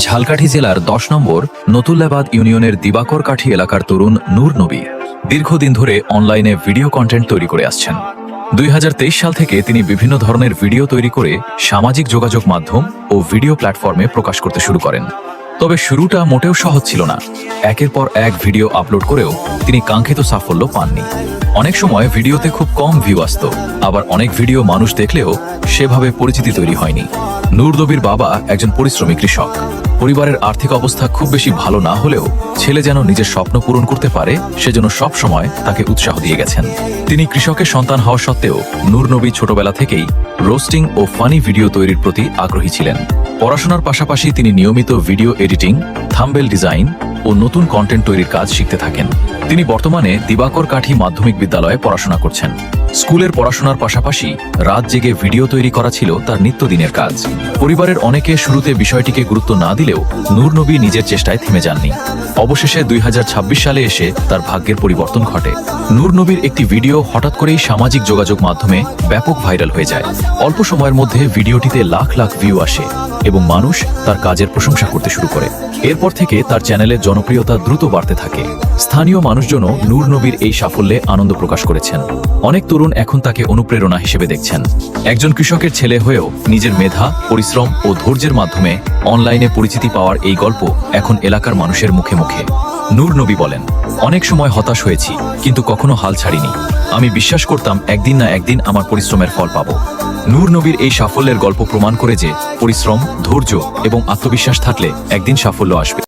ঝালকাঠি জেলার ১০ নম্বর নতুল্লাবাদ ইউনিয়নের দিবাকর কাঠি এলাকার তরুণ নূর নবী দীর্ঘদিন ধরে অনলাইনে ভিডিও কন্টেন্ট তৈরি করে আসছেন। ২০২৩ সাল থেকে তিনি বিভিন্ন ধরনের ভিডিও তৈরি করে সামাজিক যোগাযোগ মাধ্যম ও ভিডিও প্ল্যাটফর্মে প্রকাশ করতে শুরু করেন। তবে শুরুটা মোটেও সহজ ছিল না। একের পর এক ভিডিও আপলোড করেও তিনি কাঙ্ক্ষিত সাফল্য পাননি। অনেক সময় ভিডিওতে খুব কম ভিউ আসত, আবার অনেক ভিডিও মানুষ দেখলেও সেভাবে পরিচিতি তৈরি হয়নি। নূর নবীর বাবা একজন পরিশ্রমী কৃষক। পরিবারের আর্থিক অবস্থা খুব বেশি ভালো না হলেও ছেলে যেন নিজের স্বপ্ন পূরণ করতে পারে সেজন্য সব সময় তাকে উৎসাহ দিয়ে গেছেন। তিনি কৃষকের সন্তান হওয়া সত্ত্বেও নূর নবী ছোটবেলা থেকেই রোস্টিং ও ফানি ভিডিও তৈরির প্রতি আগ্রহী ছিলেন। পড়াশোনার পাশাপাশি তিনি নিয়মিত ভিডিও এডিটিং, থাম্বনেল ডিজাইন ও নতুন কন্টেন্ট তৈরির কাজ শিখতে থাকেন। তিনি বর্তমানে দিবাকর কাঠি মাধ্যমিক বিদ্যালয়ে পড়াশোনা করছেন। স্কুলের পড়াশোনার পাশাপাশি রাত জেগে ভিডিও তৈরি করা ছিল তার নিত্যদিনের কাজ। পরিবারের অনেকে শুরুতে বিষয়টিকে গুরুত্ব না দিলেও নূর নবী নিজের চেষ্টায় থেমে যাননি। অবশেষে ২০২৬ সালে এসে তার ভাগ্যের পরিবর্তন ঘটে। নূর নবীর একটি ভিডিও হঠাৎ করেই সামাজিক যোগাযোগ মাধ্যমে ব্যাপক ভাইরাল হয়ে যায়। অল্প সময়ের মধ্যে ভিডিওটিতে লাখ লাখ ভিউ আসে এবং মানুষ তার কাজের প্রশংসা করতে শুরু করে। এরপর থেকে তার চ্যানেলের জনপ্রিয়তা দ্রুত বাড়তে থাকে। স্থানীয় মানুষজনও নূর নবীর এই সাফল্যে আনন্দ প্রকাশ করেছেন। অনেক তরুণ এখন তাকে অনুপ্রেরণা হিসেবে দেখছেন। একজন কৃষকের ছেলে হয়েও নিজের মেধা, পরিশ্রম ও ধৈর্যের মাধ্যমে অনলাইনে পরিচিতি পাওয়ার এই গল্প এখন এলাকার মানুষের মুখে মুখে। নূর নবী বলেন, অনেক সময় হতাশ হয়েছি, কিন্তু কখনো হাল ছাড়িনি। আমি বিশ্বাস করতাম একদিন না একদিন আমার পরিশ্রমের ফল পাবো। নূর নবীর এই সাফল্যের গল্প প্রমাণ করে যে পরিশ্রম, ধৈর্য এবং আত্মবিশ্বাস থাকলে একদিন সাফল্য আসবে।